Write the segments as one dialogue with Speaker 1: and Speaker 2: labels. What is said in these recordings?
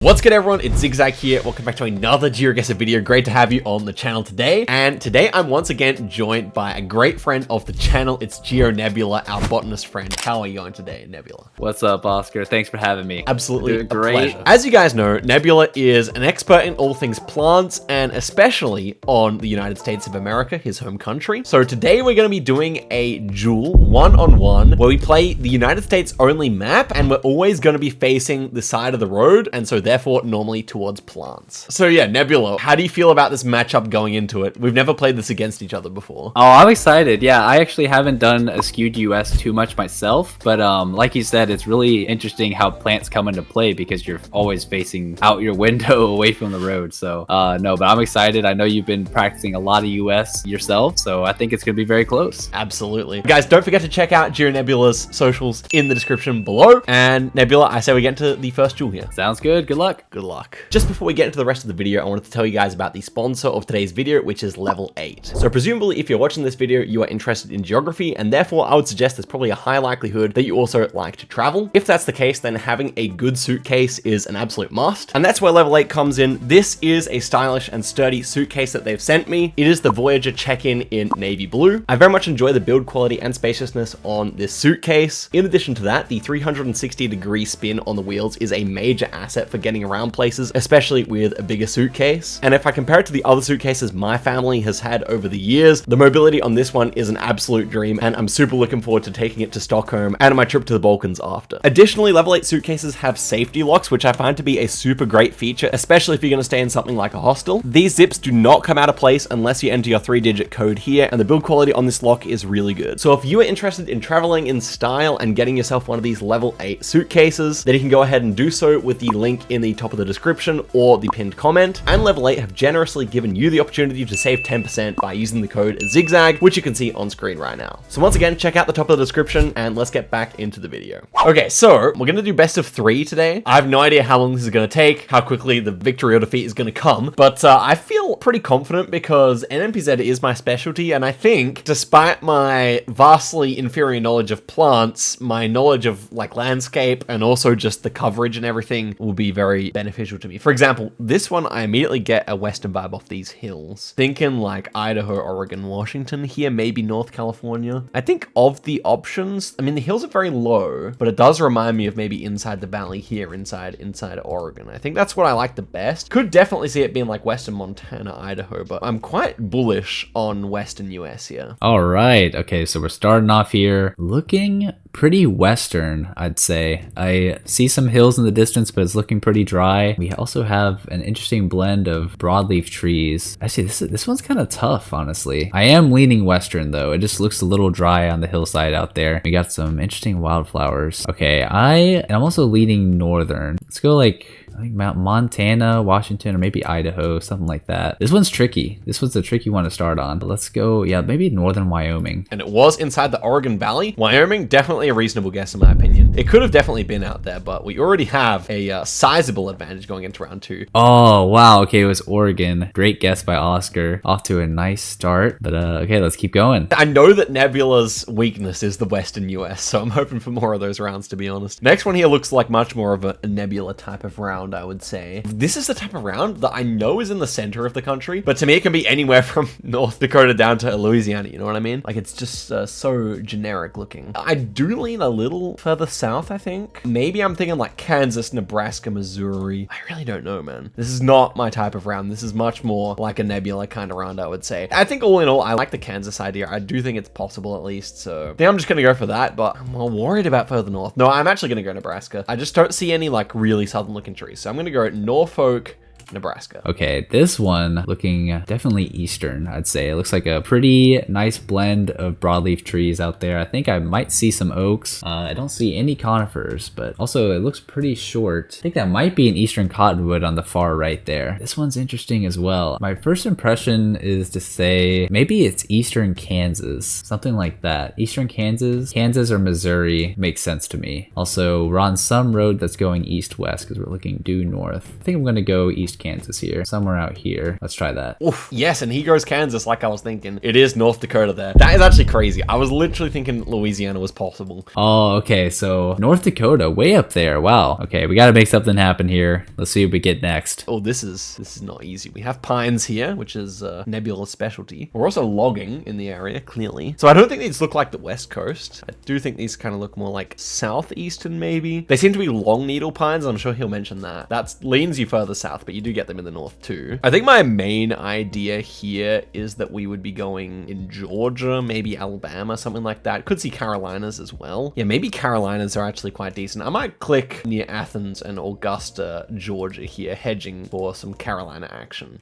Speaker 1: What's good everyone, it's Zigzag here. Welcome back to another GeoGuessr video. Great to have you on the channel today. And today I'm once again joined by a great friend of the channel. It's GeoNebula, our botanist friend. How are you going today, Nebula?
Speaker 2: What's up, Oscar? Thanks for having me.
Speaker 1: Absolutely
Speaker 2: Great.
Speaker 1: Pleasure. As you guys know, Nebula is an expert in all things plants and especially on the United States of America, his home country. So today we're going to be doing a duel one-on-one where we play the United States only map and we're always going to be facing the side of the road and so therefore normally towards plants. So yeah, Nebula, how do you feel about this matchup going into it? We've never played this against each other before.
Speaker 2: Oh, I'm excited. Yeah, I actually haven't done a skewed US too much myself, but like you said, it's really interesting how plants come into play because you're always facing out your window away from the road. So no, but I'm excited. I know you've been practicing a lot of US yourself, so I think it's going to be very close.
Speaker 1: Absolutely. Guys, don't forget to check out GeoNebula's socials in the description below. And Nebula, I say we get into the first duel here.
Speaker 2: Sounds good. Good luck.
Speaker 1: Good luck. Just before we get into the rest of the video, I wanted to tell you guys about the sponsor of today's video, which is Level 8. So presumably, if you're watching this video, you are interested in geography, and therefore I would suggest there's probably a high likelihood that you also like to travel. If that's the case, then having a good suitcase is an absolute must, and that's where Level 8 comes in. This is a stylish and sturdy suitcase that they've sent me. It is the Voyager check-in in navy blue. I very much enjoy the build quality and spaciousness on this suitcase. In addition to that, the 360-degree spin on the wheels is a major asset for getting around places, especially with a bigger suitcase. And if I compare it to the other suitcases my family has had over the years, the mobility on this one is an absolute dream, and I'm super looking forward to taking it to Stockholm and my trip to the Balkans after. Additionally, Level 8 suitcases have safety locks, which I find to be a super great feature, especially if you're going to stay in something like a hostel. These zips do not come out of place unless you enter your 3-digit code here, and the build quality on this lock is really good. So if you are interested in traveling in style and getting yourself one of these Level 8 suitcases, then you can go ahead and do so with the link in the top of the description or the pinned comment. And Level 8 have generously given you the opportunity to save 10% by using the code ZIGZAG, which you can see on screen right now. So once again, check out the top of the description and let's get back into the video. Okay, so we're gonna do best of 3 today. I have no idea how long this is gonna take, how quickly the victory or defeat is gonna come, but I feel pretty confident because NMPZ is my specialty, and I think despite my vastly inferior knowledge of plants, my knowledge of like landscape and also just the coverage and everything will be very beneficial to me. For example, this one, I immediately get a western vibe off these hills. Thinking like Idaho, Oregon, Washington here, maybe North California. I think of the options, I mean, the hills are very low, but it does remind me of maybe inside the valley here, inside Oregon. I think that's what I like the best. Could definitely see it being like western Montana, Idaho, but I'm quite bullish on western US here.
Speaker 2: All right. Okay, so we're starting off here looking pretty western, I'd say. I see some hills in the distance, but it's looking pretty dry. We also have an interesting blend of broadleaf trees. Actually, this one's kind of tough, honestly. I am leaning western though. It just looks a little dry on the hillside out there. We got some interesting wildflowers. Okay, I'm also leaning northern. Let's go like I think Mount Montana, Washington, or maybe Idaho, something like that. This one's tricky. This one's a tricky one to start on. But let's go, yeah, maybe northern Wyoming.
Speaker 1: And it was inside the Oregon Valley. Wyoming, definitely a reasonable guess in my opinion. It could have definitely been out there, but we already have a sizable advantage going into round 2.
Speaker 2: Oh, wow. Okay, it was Oregon. Great guess by Oscar. Off to a nice start. But okay, let's keep going.
Speaker 1: I know that Nebula's weakness is the western US, so I'm hoping for more of those rounds, to be honest. Next one here looks like much more of a Nebula type of round, I would say. This is the type of round that I know is in the center of the country, but to me it can be anywhere from North Dakota down to Louisiana, you know what I mean? Like, it's just so generic looking. I do lean a little further south, I think. Maybe I'm thinking like Kansas, Nebraska, Missouri. I really don't know, man. This is not my type of round. This is much more like a Nebula kind of round, I would say. I think all in all, I like the Kansas idea. I do think it's possible at least, so I think I'm just gonna go for that, but I'm more worried about further north. No, I'm actually gonna go Nebraska. I just don't see any like really southern looking trees, so I'm gonna go Norfolk, Nebraska.
Speaker 2: Okay, this one looking definitely eastern, I'd say. It looks like a pretty nice blend of broadleaf trees out there. I think I might see some oaks. I don't see any conifers, but also it looks pretty short. I think that might be an eastern cottonwood on the far right there. This one's interesting as well. My first impression is to say maybe it's eastern Kansas, something like that. Eastern Kansas or Missouri makes sense to me. Also, we're on some road that's going east-west because we're looking due north. I think I'm gonna go East Kansas here? Somewhere out here. Let's try that.
Speaker 1: Oof, yes, and he goes Kansas like I was thinking. It is North Dakota there. That is actually crazy. I was literally thinking Louisiana was possible.
Speaker 2: Oh, okay. So North Dakota, way up there. Wow. Okay, we got to make something happen here. Let's see what we get next.
Speaker 1: Oh, this is not easy. We have pines here, which is Nebula's specialty. We're also logging in the area, clearly. So I don't think these look like the West Coast. I do think these kind of look more like southeastern, maybe. They seem to be long needle pines. I'm sure he'll mention that. That leans you further south, but you do get them in the north too. I think my main idea here is that we would be going in Georgia, maybe Alabama, something like that. Could see Carolinas as well. Yeah, maybe Carolinas are actually quite decent. I might click near Athens and Augusta, Georgia here, hedging for some Carolina action.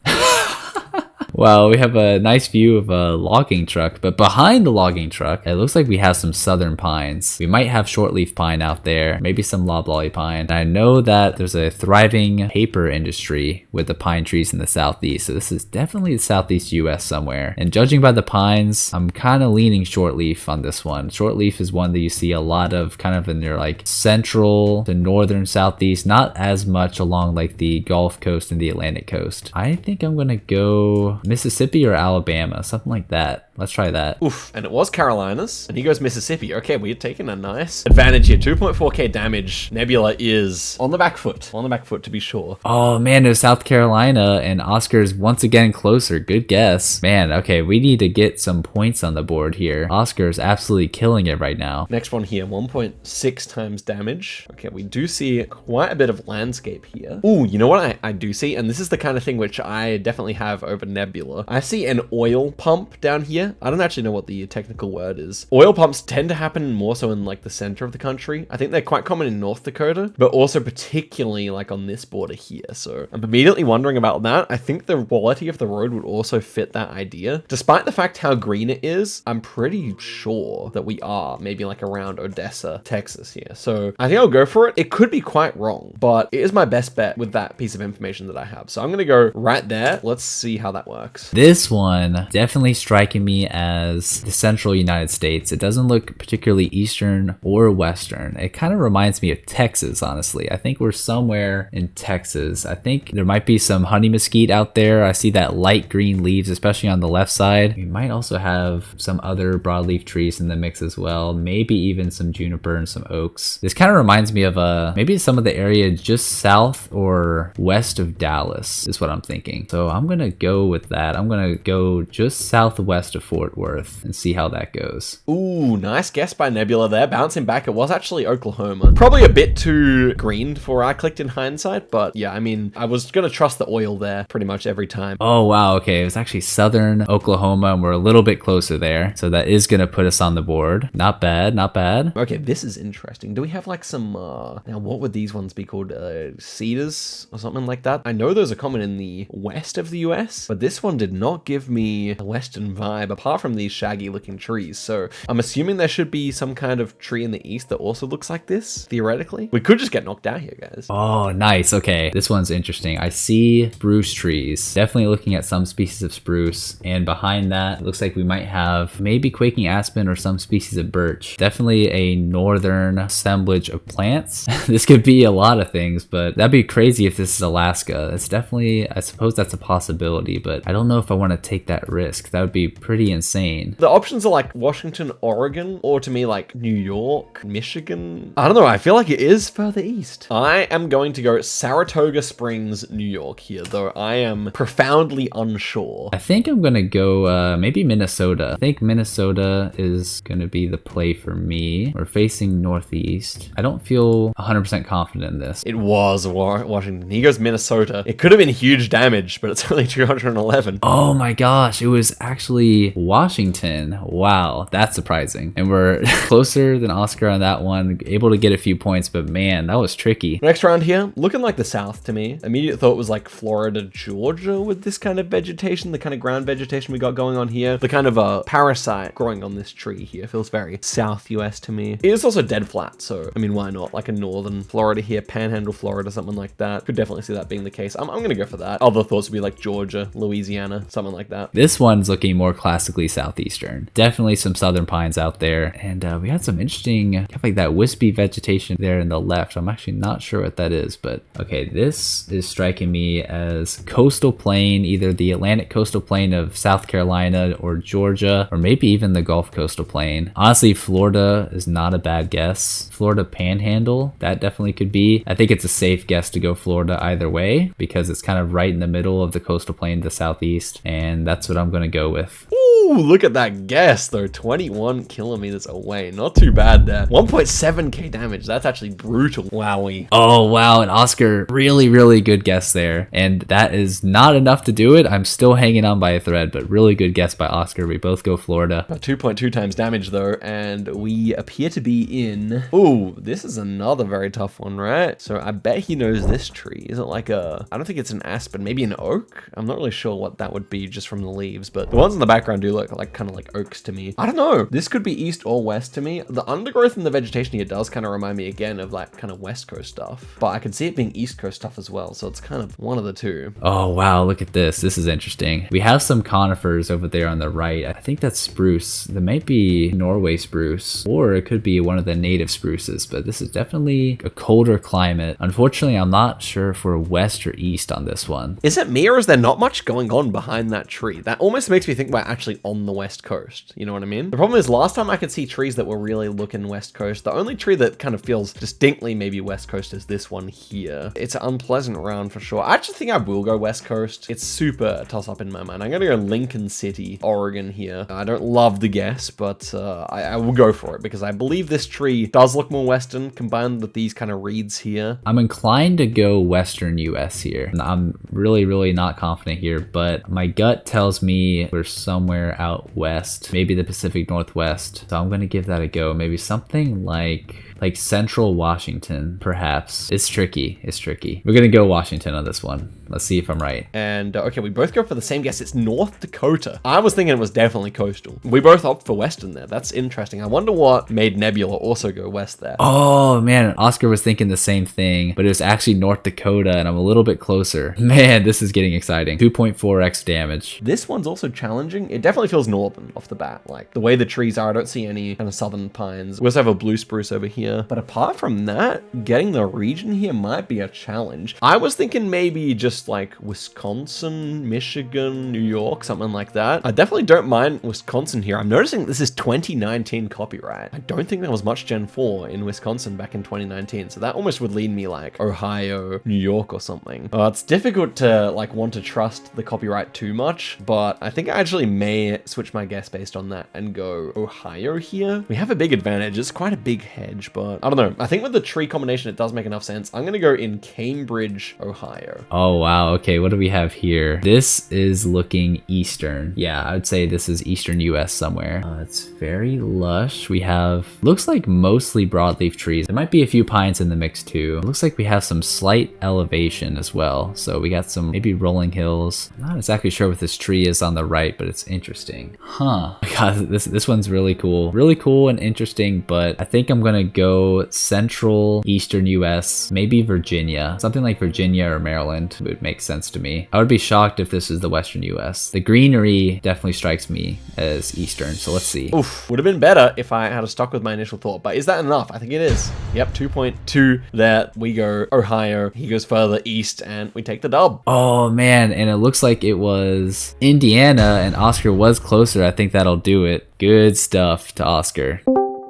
Speaker 2: Well, we have a nice view of a logging truck, but behind the logging truck, it looks like we have some southern pines. We might have shortleaf pine out there, maybe some loblolly pine. And I know that there's a thriving paper industry with the pine trees in the southeast, so this is definitely the southeast US somewhere. And judging by the pines, I'm kind of leaning shortleaf on this one. Shortleaf is one that you see a lot of kind of in your like central to northern southeast, not as much along like the Gulf Coast and the Atlantic Coast. I think I'm gonna go Mississippi or Alabama, something like that. Let's try that.
Speaker 1: Oof, and it was Carolinas, and he goes Mississippi. Okay, we're taking a nice advantage here. 2.4k damage. Nebula is on the back foot. On the back foot, to be sure.
Speaker 2: Oh man, it was South Carolina, and Oscar's once again closer. Good guess. Man, okay, we need to get some points on the board here. Oscar's absolutely killing it right now.
Speaker 1: Next one here, 1.6 times damage. Okay, we do see quite a bit of landscape here. Ooh, you know what I do see? And this is the kind of thing which I definitely have over Nebula. I see an oil pump down here. I don't actually know what the technical word is. Oil pumps tend to happen more so in like the center of the country. I think they're quite common in North Dakota, but also particularly like on this border here. So I'm immediately wondering about that. I think the quality of the road would also fit that idea. Despite the fact how green it is, I'm pretty sure that we are maybe like around Odessa, Texas here. So I think I'll go for it. It could be quite wrong, but it is my best bet with that piece of information that I have. So I'm going to go right there. Let's see how that works.
Speaker 2: This one definitely striking me as the central United States. It doesn't look particularly eastern or western. It kind of reminds me of Texas, honestly. I think we're somewhere in Texas. I think there might be some honey mesquite out there. I see that light green leaves, especially on the left side. We might also have some other broadleaf trees in the mix as well. Maybe even some juniper and some oaks. This kind of reminds me of maybe some of the area just south or west of Dallas is what I'm thinking. So I'm gonna go with that. I'm gonna go just southwest of Fort Worth and see how that goes.
Speaker 1: Ooh, nice guess by Nebula there. Bouncing back, it was actually Oklahoma. Probably a bit too green for I clicked in hindsight, but yeah, I mean, I was gonna trust the oil there pretty much every time.
Speaker 2: Oh wow, okay, it was actually southern Oklahoma and we're a little bit closer there. So that is gonna put us on the board. Not bad, not bad.
Speaker 1: Okay, this is interesting. Do we have like some, now what would these ones be called? Cedars or something like that? I know those are common in the west of the US, but this one did not give me a western vibe apart from these shaggy looking trees. So I'm assuming there should be some kind of tree in the east that also looks like this, theoretically. We could just get knocked out here, guys.
Speaker 2: Oh, nice. Okay, this one's interesting. I see spruce trees. Definitely looking at some species of spruce. And behind that, it looks like we might have maybe quaking aspen or some species of birch. Definitely a northern assemblage of plants. This could be a lot of things, but that'd be crazy if this is Alaska. It's definitely, I suppose that's a possibility, but I don't know if I want to take that risk. That would be pretty insane.
Speaker 1: The options are like Washington, Oregon, or to me like New York, Michigan. I don't know, I feel like it is further east. I am going to go Saratoga Springs, New York here, though I am profoundly unsure.
Speaker 2: I think I'm gonna go maybe Minnesota. I think Minnesota is gonna be the play for me. We're facing northeast. I don't feel 100% confident in this.
Speaker 1: It was Washington. He goes Minnesota. It could have been huge damage, but it's only 211.
Speaker 2: Oh my gosh, it was actually Washington. Wow, that's surprising. And we're closer than Oscar on that one, able to get a few points, but man, that was tricky.
Speaker 1: Next round here, looking like the South to me. Immediate thought was like Florida, Georgia with this kind of vegetation, the kind of ground vegetation we got going on here. The kind of a parasite growing on this tree here feels very South US to me. It is also dead flat, so I mean, why not? Like a northern Florida here, Panhandle, Florida, something like that. Could definitely see that being the case. I'm gonna go for that. Other thoughts would be like Georgia, Louisiana, something like that.
Speaker 2: This one's looking more classic classically southeastern. Definitely some southern pines out there. And we had some interesting, kind of like that wispy vegetation there in the left. I'm actually not sure what that is, but okay, this is striking me as coastal plain, either the Atlantic coastal plain of South Carolina or Georgia, or maybe even the Gulf coastal plain. Honestly, Florida is not a bad guess. Florida Panhandle, that definitely could be. I think it's a safe guess to go Florida either way because it's kind of right in the middle of the coastal plain to the southeast, and that's what I'm going to go with.
Speaker 1: Ooh, look at that guess though, 21 kilometers away. Not too bad there. 1.7k damage. That's actually brutal. Wowie.
Speaker 2: Oh, wow. And Oscar, really, really good guess there. And that is not enough to do it. I'm still hanging on by a thread, but really good guess by Oscar. We both go Florida.
Speaker 1: 2.2 times damage though, and we appear to be in... Ooh, this is another very tough one, right? So I bet he knows this tree. Is it like a... I don't think it's an aspen, maybe an oak? I'm not really sure what that would be just from the leaves, but the ones in the background do look like kind of like oaks to me. I don't know. This could be east or west to me. The undergrowth and the vegetation here does kind of remind me again of like kind of west coast stuff, but I can see it being east coast stuff as well. So it's kind of one of the two.
Speaker 2: Oh, wow. Look at this. This is interesting. We have some conifers over there on the right. I think that's spruce. That might be Norway spruce, or it could be one of the native spruces, but this is definitely a colder climate. Unfortunately, I'm not sure if we're west or east on this one.
Speaker 1: Is it me or is there not much going on behind that tree? That almost makes me think we're actually on the west coast. You know what I mean? The problem is last time I could see trees that were really looking west coast. The only tree that kind of feels distinctly maybe west coast is this one here. It's an unpleasant round for sure. I actually think I will go west coast. It's super toss up in my mind. I'm gonna go Lincoln City, Oregon here. I don't love the guess, but I will go for it because I believe this tree does look more western combined with these kind of reeds here.
Speaker 2: I'm inclined to go western US here. I'm really, really not confident here, but my gut tells me we're somewhere out west, maybe the Pacific Northwest. So I'm gonna give that a go. Maybe something like central Washington, perhaps. It's tricky. It's tricky. We're gonna go Washington on this one. Let's see if I'm right.
Speaker 1: And okay, we both go for the same guess. It's North Dakota. I was thinking it was definitely coastal. We both opt for western there. That's interesting. I wonder what made Nebula also go west there.
Speaker 2: Oh man, Oscar was thinking the same thing, but it was actually North Dakota, and I'm a little bit closer. Man, this is getting exciting. 2.4x damage.
Speaker 1: This one's also challenging. It definitely feels northern off the bat. Like the way the trees are, I don't see any kind of southern pines. We also have a blue spruce over here. But apart from that, getting the region here might be a challenge. I was thinking maybe just like Wisconsin, Michigan, New York, something like that. I definitely don't mind Wisconsin here. I'm noticing this is 2019 copyright. I don't think there was much Gen 4 in Wisconsin back in 2019. So that almost would lead me like Ohio, New York or something. It's difficult to like want to trust the copyright too much, but I think I actually may switch my guess based on that and go Ohio here. We have a big advantage. It's quite a big hedge, but I don't know. I think with the tree combination, it does make enough sense. I'm going to go in Cambridge, Ohio.
Speaker 2: Oh, wow. Okay, what do we have here? This is looking eastern. Yeah, I would say this is eastern US somewhere. It's very lush. We have, looks like mostly broadleaf trees. There might be a few pines in the mix too. It looks like we have some slight elevation as well. So we got some maybe rolling hills. I'm not exactly sure what this tree is on the right, but it's interesting. Huh. God, this one's really cool. Really cool and interesting, but I think I'm gonna go central eastern US, maybe Virginia. Something like Virginia or Maryland would make sense to me. I would be shocked if this is the western US. The greenery definitely strikes me as eastern, so let's see.
Speaker 1: Oof, would have been better if I had stuck with my initial thought, but is that enough? I think it is. Yep, 2.2 there. We go Ohio. He goes further east and we take the dub.
Speaker 2: Oh man, and it looks like it was Indiana and Oscar was closer. I think that'll do it. Good stuff to Oscar.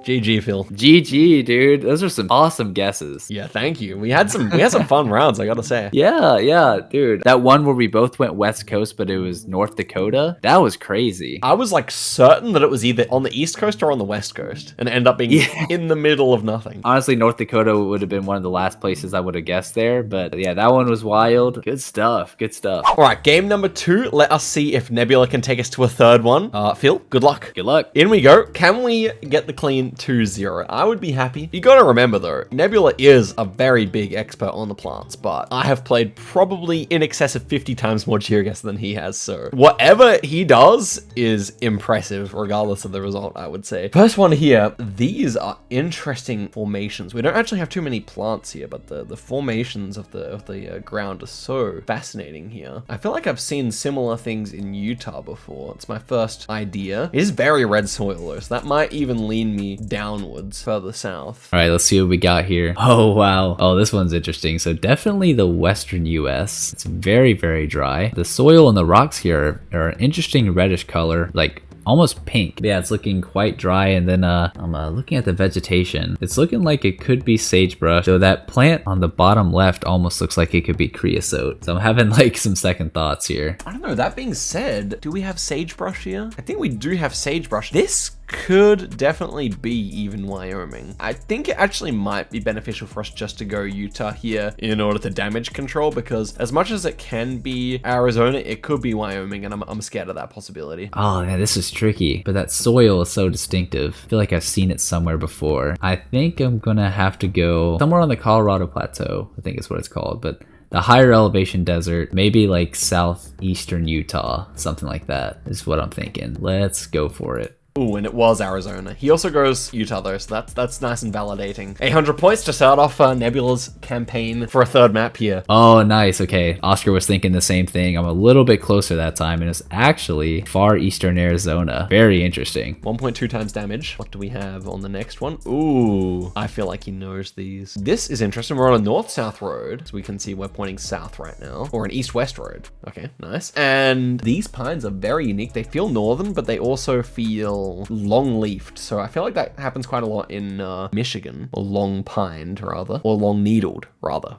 Speaker 1: GG, Phil.
Speaker 2: GG, dude. Those are some awesome guesses.
Speaker 1: Yeah, thank you. We had some fun rounds, I gotta say.
Speaker 2: Yeah, dude. That one where we both went West Coast, but it was North Dakota. That was crazy.
Speaker 1: I was like certain that it was either on the East Coast or on the West Coast, and it ended up being in the middle of nothing.
Speaker 2: Honestly, North Dakota would have been one of the last places I would have guessed there, but yeah, that one was wild. Good stuff. Good stuff.
Speaker 1: All right, game number 2. Let us see if Nebula can take us to a third one. Phil, good luck.
Speaker 2: Good luck.
Speaker 1: In we go. Can we get the clean 2-0. I would be happy. You gotta remember though, Nebula is a very big expert on the plants, but I have played probably in excess of 50 times more Geoguessr than he has, so whatever he does is impressive, regardless of the result, I would say. First one here, these are interesting formations. We don't actually have too many plants here, but the formations of the ground are so fascinating here. I feel like I've seen similar things in Utah before. It's my first idea. It is very red soil though, so that might even lean me downwards further south.
Speaker 2: All right, let's see what we got here. Oh, wow. Oh, this one's interesting. So definitely the western US. It's very, very dry. The soil and the rocks here are an interesting reddish color, like almost pink. Yeah, it's looking quite dry. And then I'm looking at the vegetation. It's looking like it could be sagebrush. So that plant on the bottom left almost looks like it could be creosote. So I'm having like some second thoughts here.
Speaker 1: I don't know, that being said, do we have sagebrush here? I think we do have sagebrush. This could definitely be even Wyoming. I think it actually might be beneficial for us just to go Utah here in order to damage control, because as much as it can be Arizona, it could be Wyoming, and I'm scared of that possibility.
Speaker 2: Oh yeah, this is tricky, but that soil is so distinctive. I feel like I've seen it somewhere before. I think I'm gonna have to go somewhere on the Colorado Plateau, I think is what it's called, but the higher elevation desert, maybe like southeastern Utah, something like that is what I'm thinking. Let's go for it.
Speaker 1: Ooh, and it was Arizona. He also goes Utah though, so that's nice and validating. 800 points to start off Nebula's campaign for a third map here.
Speaker 2: Oh, nice. Okay, Oscar was thinking the same thing. I'm a little bit closer that time, and it's actually far eastern Arizona. Very interesting.
Speaker 1: 1.2 times damage. What do we have on the next one? Ooh, I feel like he knows these. This is interesting. We're on a north-south road, so we can see we're pointing south right now, or an east-west road. Okay, nice. And these pines are very unique. They feel northern, but they also feel long-leafed, so I feel like that happens quite a lot in Michigan, or long-pined rather, or long-needled rather.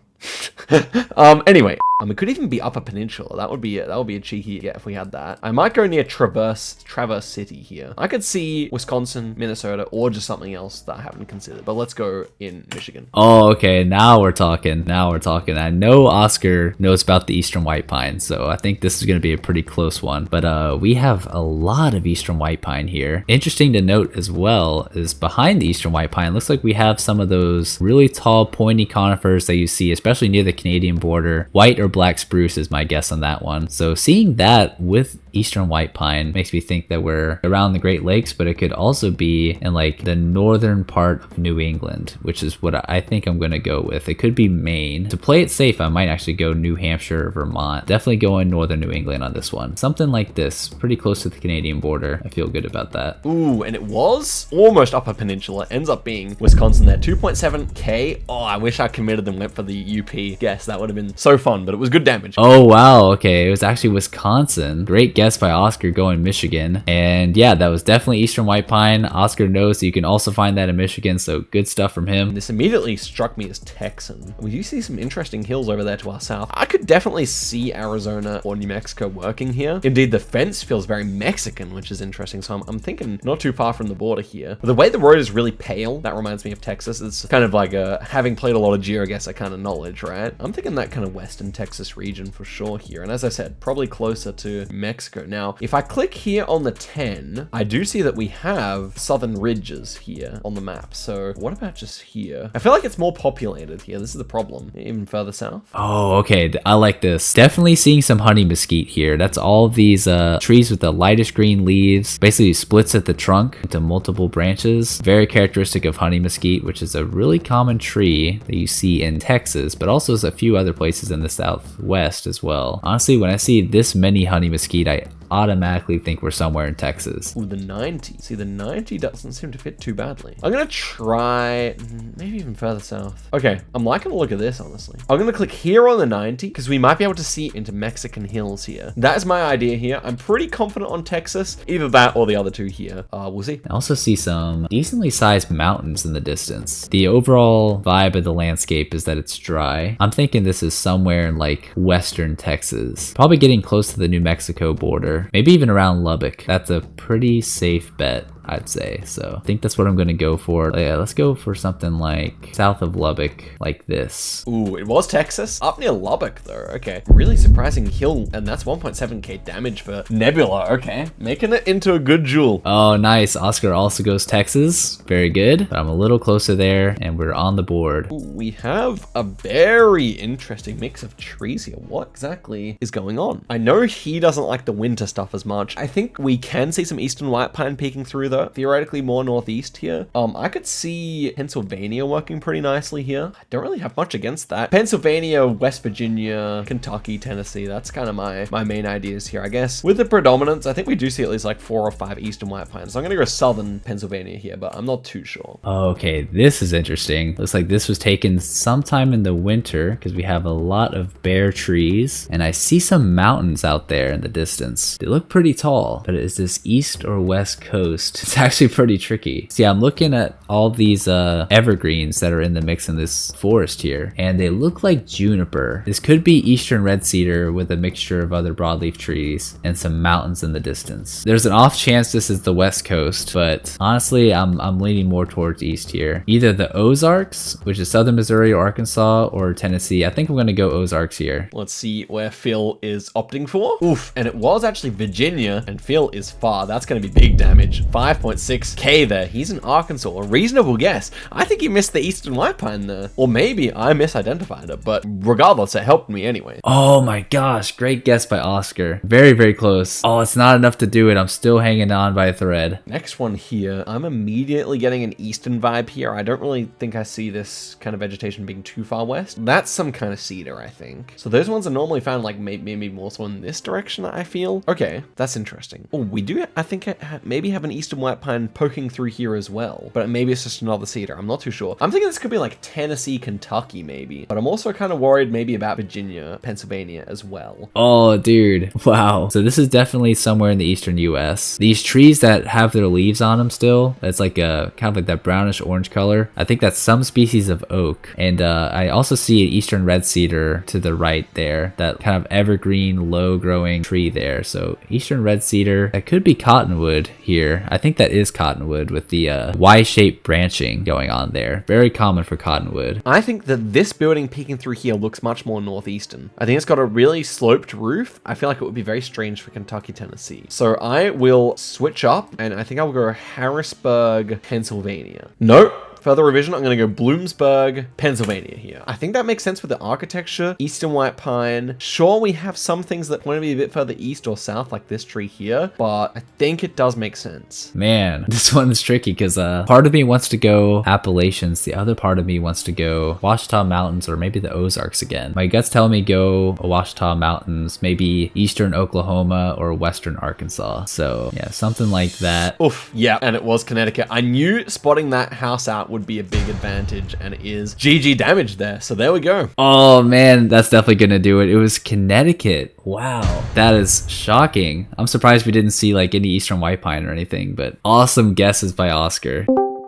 Speaker 1: Anyway, it could even be Upper Peninsula. That would be a cheeky get if we had that. I might go near Traverse City here. I could see Wisconsin, Minnesota, or just something else that I haven't considered. But let's go in Michigan.
Speaker 2: Oh, okay. Now we're talking. Now we're talking. I know Oscar knows about the Eastern White Pine, so I think this is going to be a pretty close one. But we have a lot of Eastern White Pine here. Interesting to note as well is behind the Eastern White Pine, looks like we have some of those really tall, pointy conifers that you see, especially near the Canadian border. White or black spruce is my guess on that one. So seeing that with Eastern White Pine makes me think that we're around the Great Lakes, but it could also be in like the northern part of New England, which is what I think I'm going to go with. It could be Maine. To play it safe, I might actually go New Hampshire or Vermont. Definitely going northern New England on this one. Something like this, pretty close to the Canadian border. I feel good about that.
Speaker 1: Ooh, and it was almost Upper Peninsula. It ends up being Wisconsin there. 2.7k. Oh, I wish I committed and went for the UP guess. That would have been so fun, but it was good damage.
Speaker 2: Oh, wow. Okay, it was actually Wisconsin. Great guess by Oscar going Michigan. And yeah, that was definitely Eastern White Pine. Oscar knows that you can also find that in Michigan, so good stuff from him.
Speaker 1: This immediately struck me as Texan. We do see some interesting hills over there to our south. I could definitely see Arizona or New Mexico working here. Indeed, the fence feels very Mexican, which is interesting, so I'm thinking not too far from the border here. But the way the road is really pale, that reminds me of Texas. It's kind of like having played a lot of GeoGuessr kind of knowledge, right? I'm thinking that kind of western Texas region for sure here. And as I said, probably closer to Mexico. Now, if I click here on the 10, I do see that we have southern ridges here on the map. So what about just here? I feel like it's more populated here. This is the problem. Even further south.
Speaker 2: Oh, okay. I like this. Definitely seeing some honey mesquite here. That's all these trees with the lightest green leaves. Basically splits at the trunk into multiple branches. Very characteristic of honey mesquite, which is a really common tree that you see in Texas, but also a few other places in the Southwest as well. Honestly, when I see this many honey mesquite, I automatically think we're somewhere in Texas.
Speaker 1: Ooh, the 90. See, the 90 doesn't seem to fit too badly. I'm gonna try maybe even further south. Okay, I'm liking the look of this, honestly. I'm gonna click here on the 90 because we might be able to see into Mexican hills here. That is my idea here. I'm pretty confident on Texas, either that or the other two here. We'll see.
Speaker 2: I also see some decently sized mountains in the distance. The overall vibe of the landscape is that it's dry. I'm thinking this is somewhere in like western Texas, probably getting close to the New Mexico border. Maybe even around Lubbock. That's a pretty safe bet. I'd say. So I think that's what I'm gonna go for. Yeah, let's go for something like south of Lubbock, like this.
Speaker 1: Ooh, it was Texas? Up near Lubbock though, okay. Really surprising hill, and that's 1.7k damage for Nebula, okay. Making it into a good jewel.
Speaker 2: Oh, nice. Oscar also goes Texas. Very good. But I'm a little closer there, and we're on the board.
Speaker 1: Ooh, we have a very interesting mix of trees here. What exactly is going on? I know he doesn't like the winter stuff as much. I think we can see some eastern white pine peeking through though. Theoretically more northeast here. I could see Pennsylvania working pretty nicely here. I don't really have much against that. Pennsylvania, West Virginia, Kentucky, Tennessee. That's kind of my main ideas here, I guess. With the predominance, I think we do see at least like 4 or 5 eastern white pines. So I'm gonna go southern Pennsylvania here, but I'm not too sure.
Speaker 2: Okay, this is interesting. Looks like this was taken sometime in the winter because we have a lot of bare trees, and I see some mountains out there in the distance. They look pretty tall, but is this east or west coast? It's actually pretty tricky. See, I'm looking at all these evergreens that are in the mix in this forest here, and they look like juniper. This could be eastern red cedar with a mixture of other broadleaf trees and some mountains in the distance. There's an off chance this is the west coast, but honestly, I'm leaning more towards east here. Either the Ozarks, which is southern Missouri or Arkansas, or Tennessee. I think I'm gonna go Ozarks here.
Speaker 1: Let's see where Phil is opting for. Oof, and it was actually Virginia, and Phil is far. That's gonna be big damage. 5.6k there. He's in Arkansas. A reasonable guess. I think he missed the eastern white pine there. Or maybe I misidentified it, but regardless, it helped me anyway.
Speaker 2: Oh my gosh, great guess by Oscar. Very, very close. Oh, it's not enough to do it. I'm still hanging on by a thread.
Speaker 1: Next one here, I'm immediately getting an eastern vibe here. I don't really think I see this kind of vegetation being too far west. That's some kind of cedar, I think. So those ones are normally found like maybe more so in this direction, I feel. Okay, that's interesting. Oh, we do, I think, maybe have an eastern white pine poking through here as well, but maybe it's just another cedar. I'm not too sure. I'm thinking this could be like Tennessee, Kentucky maybe, but I'm also kind of worried maybe about Virginia, Pennsylvania as well.
Speaker 2: Oh, dude. Wow. So this is definitely somewhere in the eastern US. These trees that have their leaves on them still, it's like a kind of like that brownish orange color. I think that's some species of oak. And I also see an eastern red cedar to the right there, that kind of evergreen, low growing tree there. So eastern red cedar, that could be cottonwood here. I think that is cottonwood with the Y-shaped branching going on there. Very common for cottonwood.
Speaker 1: I think that this building peeking through here looks much more northeastern. I think it's got a really sloped roof. I feel like it would be very strange for Kentucky, Tennessee. So I will switch up, and I think I will go Harrisburg, Pennsylvania. Nope. Further revision, I'm going to go Bloomsburg, Pennsylvania here. I think that makes sense with the architecture. Eastern white pine. Sure, we have some things that want to be a bit further east or south, like this tree here, but I think it does make sense.
Speaker 2: Man, this one's tricky because part of me wants to go Appalachians. The other part of me wants to go Ouachita Mountains or maybe the Ozarks again. My gut's telling me go Ouachita Mountains, maybe eastern Oklahoma or western Arkansas. So yeah, something like that.
Speaker 1: Oof, yeah, and it was Connecticut. I knew spotting that house out would be a big advantage, and it is GG damage there. So there we go.
Speaker 2: Oh man, that's definitely gonna do it. It was Connecticut. Wow, that is shocking. I'm surprised we didn't see like any eastern white pine or anything, but awesome guesses by Oscar.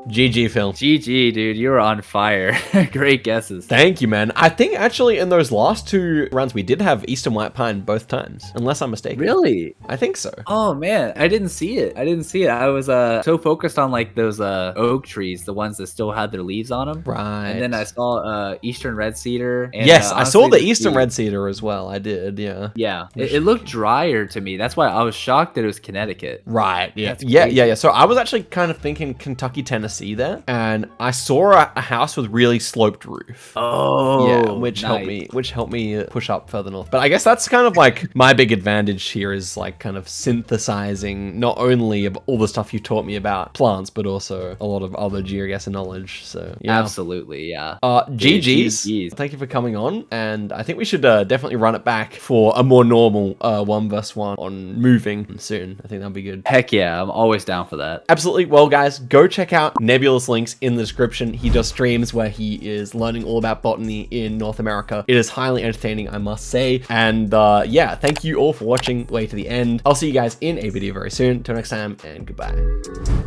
Speaker 1: GG, Phil.
Speaker 2: GG, dude. You were on fire. Great guesses.
Speaker 1: Thank you, man. I think actually in those last 2 rounds, we did have eastern white pine both times, unless I'm mistaken.
Speaker 2: Really?
Speaker 1: I think so.
Speaker 2: Oh, man. I didn't see it. I was so focused on like those oak trees, the ones that still had their leaves on them.
Speaker 1: Right.
Speaker 2: And then I saw eastern red cedar. And,
Speaker 1: yes, I saw the eastern red cedar as well. I did, yeah.
Speaker 2: Yeah. It looked drier to me. That's why I was shocked that it was Connecticut.
Speaker 1: Right, yeah. Yeah. So I was actually kind of thinking Kentucky, Tennessee there, and I saw a house with really sloped roof.
Speaker 2: Oh,
Speaker 1: yeah, which helped me push up further north. But I guess that's kind of like my big advantage here is like kind of synthesizing not only of all the stuff you taught me about plants, but also a lot of other geoguessr knowledge. So yeah,
Speaker 2: absolutely, yeah.
Speaker 1: GG's. Thank you for coming on, and I think we should definitely run it back for a more normal 1v1 on moving soon. I think that'd be good.
Speaker 2: Heck yeah, I'm always down for that.
Speaker 1: Absolutely. Well, guys, go check out Nebula's links in the description. He does streams where he is learning all about botany in North America. It is highly entertaining, I must say. And yeah, thank you all for watching way to the end. I'll see you guys in a video very soon. Till next time, and goodbye.